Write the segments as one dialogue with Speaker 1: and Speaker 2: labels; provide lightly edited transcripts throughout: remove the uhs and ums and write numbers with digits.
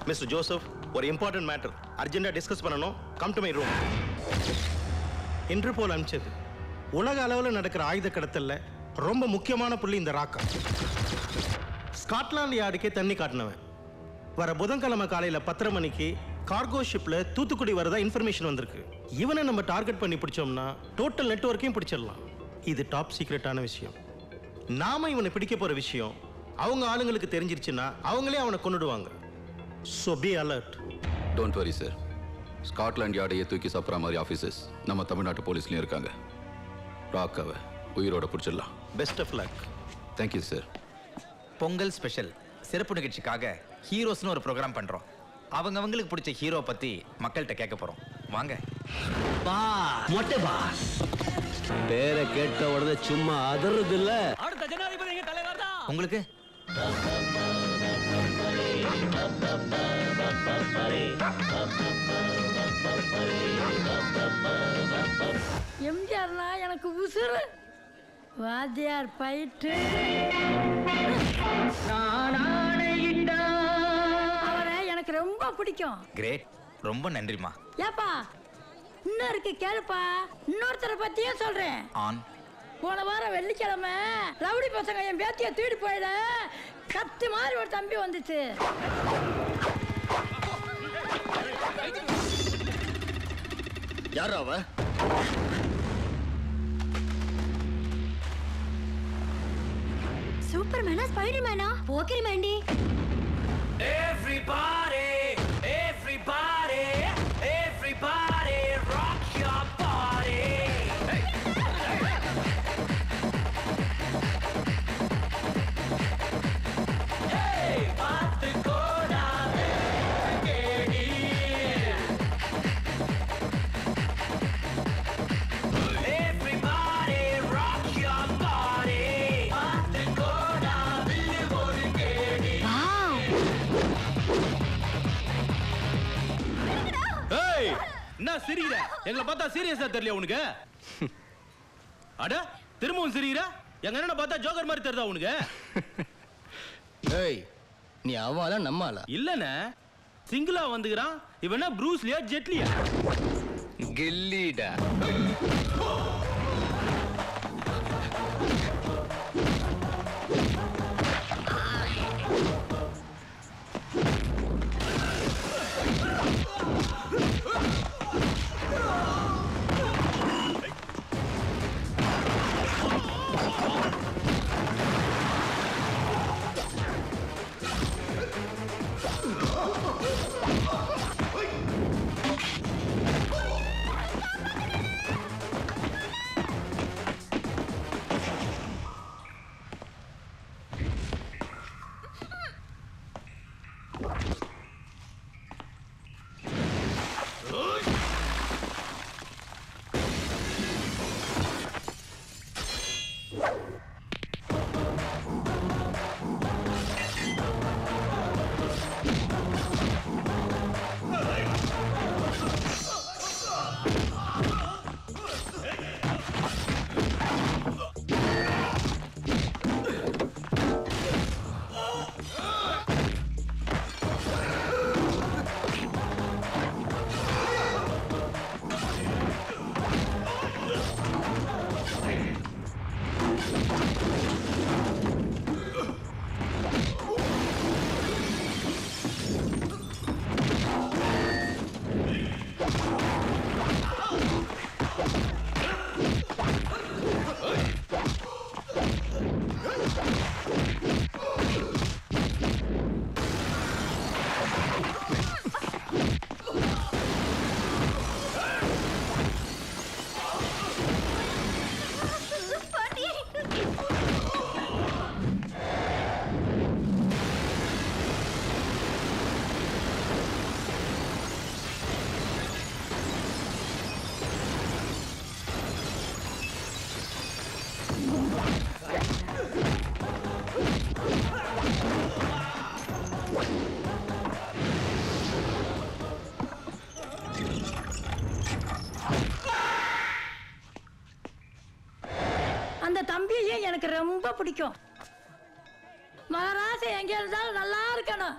Speaker 1: Mister Joseph, ஒரு important matter அர்ஜென்ட்டாக discuss பண்ணணும். Come to my room. Interpol அனுப்பிச்சது உலக அளவில் நடக்கிற ஆயுத கடத்தல்ல ரொம்ப முக்கியமான புள்ளி இந்த ராக்கா. ஸ்காட்லாந்து யார்டுக்கே தண்ணி காட்டினவன். வர புதன்கிழமை காலையில் 10:30 மணிக்கு கார்கோ ஷிப்பில் தூத்துக்குடி வரதா இன்ஃபர்மேஷன் வந்திருக்கு. இவனை நம்ம டார்கெட் பண்ணி பிடிச்சோம்னா டோட்டல் நெட்வொர்க்கையும் பிடிச்சிடலாம். இது டாப் சீக்ரெட்டான விஷயம். நாம இவனை பிடிக்க போகிற விஷயம் அவங்க ஆளுங்களுக்கு தெரிஞ்சிருச்சுன்னா அவங்களே அவனை கொண்டுடுவாங்க. So be alert.
Speaker 2: Don't worry sir. Scotland யார்டையே தூக்கி சாப்பிட்ற மாதிரி ஆஃபீஸர்ஸ் நம்ம தமிழ்நாட்டு போலீஸ்லையும் இருக்காங்க. ராக்காவை உயிரோட பிடிச்சிடலாம்.
Speaker 1: Best of luck.
Speaker 2: Thank you sir.
Speaker 3: Pongal special சிறப்பு நிகழ்ச்சிக்காக ஹீரோஸ்னு ஒரு ப்ரோக்ராம் பண்றோம். அவங்களுக்கு பிடிச்ச ஹீரோ பத்தி மக்கள்கிட்ட கேட்க போறோம். வாங்க.
Speaker 4: மொட்டை பாஸ் பேரை கேட்ட உடனே சும்மா அதறது இல்ல.
Speaker 5: அடுத்த ஜனாதிபதி எங்க தலைவர் தான்.
Speaker 3: உங்களுக்கு
Speaker 6: எம்ஜிஆர்னா எனக்கு உசுறு. வாத்தியார் பயிற்று அவரை எனக்கு ரொம்ப பிடிக்கும்.
Speaker 3: கிரேட். ரொம்ப நன்றிமா.
Speaker 6: ஏப்பா இன்னும் இருக்கு கேளுப்பா. இன்னொருத்தரை பத்தியும் சொல்றேன்.
Speaker 3: ஆன்.
Speaker 6: போன வாரம் வெள்ளிக்கிழமை ரவுடி பசங்க என் பேத்திய தூடி போயிட கத்தி மாதிரி ஒரு தம்பி வந்துச்சு.
Speaker 4: யாரா அவ?
Speaker 7: சூப்பர்மேனா ஸ்பைடர்மேனா போக்கிரி Mandy.
Speaker 5: Everybody, everybody, everybody, rock your body. Hey, பாத்து கோடாதே கேடி. Everybody, rock your body. பாத்து கோடாதே ஒரு கேடி.
Speaker 8: என்ன சிரிக்கிற? எங்களை பார்த்தா சீரியஸா தெரியல உனக்கு? அட திரும்பவும் சிரிக்கிற? எங்க என்ன பார்த்தா ஜோக்கர் மாதிரி தெரியுதா உனக்கு?
Speaker 4: ஏய் நீ அவாளா நம்மாளா?
Speaker 8: இல்லனே சிங்கிளா வந்துக்கிறான். இவனா ப்ரூஸ்லியா ஜெட்லியா?
Speaker 4: கில்லிடா.
Speaker 6: தம்பியை எனக்கு ரொம்ப பிடிக்கும். மகராசை எங்க இருந்தாலும் நல்லா இருக்கணும்.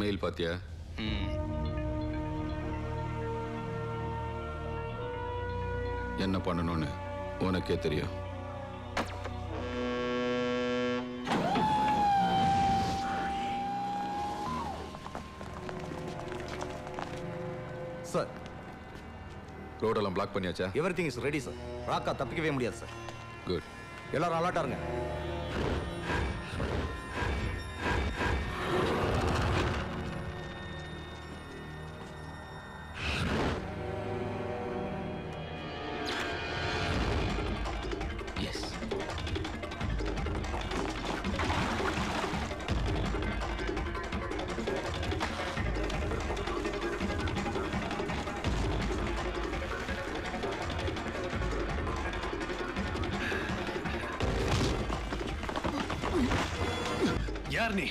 Speaker 2: மெயில் பாத்தியா? என்ன பண்ணணும்னு உனக்கே தெரியும்.
Speaker 9: சார்,
Speaker 2: ரோடெல்லாம் பிளாக் பண்ணியாச்சா?
Speaker 9: Everything is ready sir. Rakka தப்பிக்கவே முடியாது சார்.
Speaker 2: குட்.
Speaker 9: எல்லாரும் அலர்ட்டா இருங்க.
Speaker 10: யார் நீ?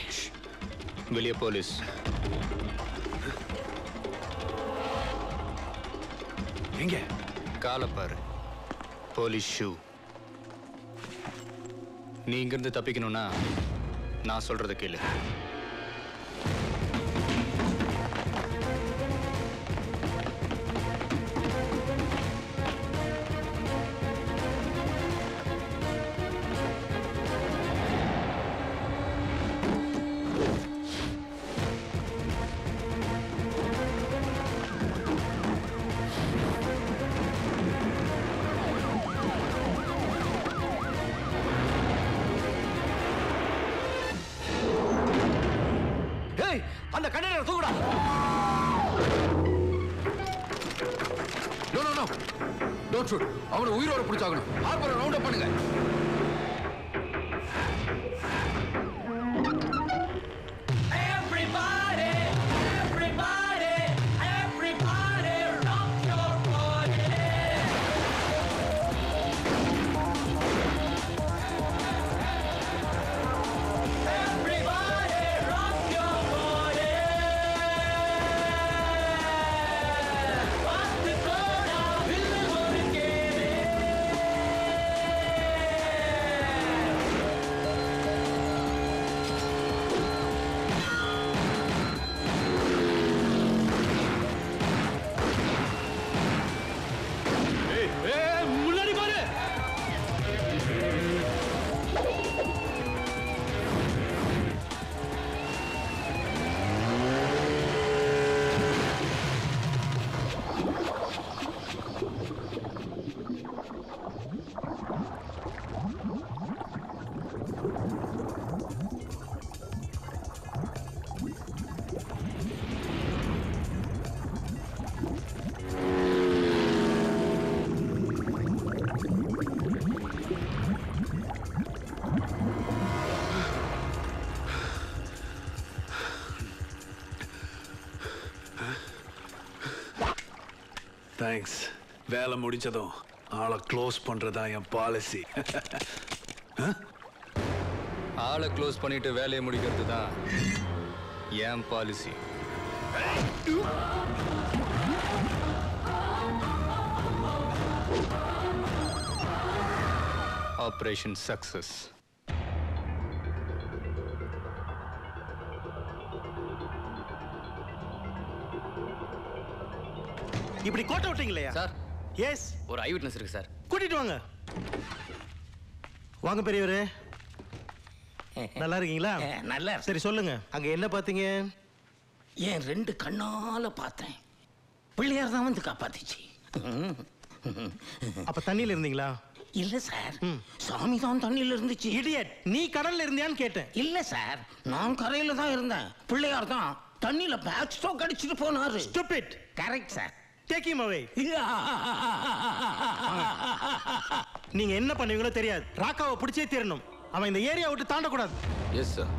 Speaker 4: வெளியே போலீஸ்.
Speaker 10: எங்க?
Speaker 4: காலை பாரு. Police shoe. நீ இங்கிருந்து தப்பிக்கணும்னா நான் சொல்றத கேளு.
Speaker 9: அந்த கண்டெய்னர் தூக்குடா.
Speaker 2: No no no, don't shoot. அவனை உயிரோட பிடிச்சாகணும். ஹார்பரை ரவுண்ட் அப் பண்ணுங்க.
Speaker 5: Everybody, everybody, everybody, rock your body. Everybody, rock your body. பார்த்துக்கோடா வில்லு ஒரு கேடு.
Speaker 8: முன்னாடி பாரு.
Speaker 10: தேங்க்ஸ். வேலை முடிஞ்சதும் ஆளை க்ளோஸ் பண்றதா என் பாலிசி.
Speaker 4: ஆளை க்ளோஸ் பண்ணிட்டு வேலையை முடிக்கிறது தான் என் பாலிசி. Operation success.
Speaker 1: இப்படி கோட்டை விட்டீங்களா
Speaker 3: சார்,
Speaker 1: எஸ்,
Speaker 3: ஒரு ஐ விட்னஸ் இருக்கு சார்.
Speaker 1: கூட்டிட்டு வாங்க. வாங்க பெரியவரே. நல்லா இருக்கீங்களா?
Speaker 11: நல்லா
Speaker 1: சரி சொல்லுங்க, அங்க என்ன பாத்தீங்க?
Speaker 11: என் 2 கண்ணால பார்த்தேன். பிள்ளையார் தான் வந்து காப்பாத்திச்சு.
Speaker 1: அப்ப தண்ணியில இருந்தீங்களா?
Speaker 11: இல்ல சார், சாமி தான் தண்ணியில இருந்துச்சு.
Speaker 1: இடியட், நீ கடல்ல இருந்தியான்னு கேட்டேன்.
Speaker 11: இல்ல சார், நான் கரையில தான் இருந்தேன். பிள்ளையார் தான் தண்ணியில பேக் ஸ்ட்ரோக் அடிச்சிட்டு போனாரு.
Speaker 1: Stupid.
Speaker 11: Correct sir.
Speaker 1: Take him away. நீங்க என்ன பண்ணுவீங்களோ தெரியாது. ராக்காவை பிடிச்சே தீரணும். அவன் இந்த ஏரியா விட்டு தாண்டக்கூடாது.
Speaker 2: Yes sir.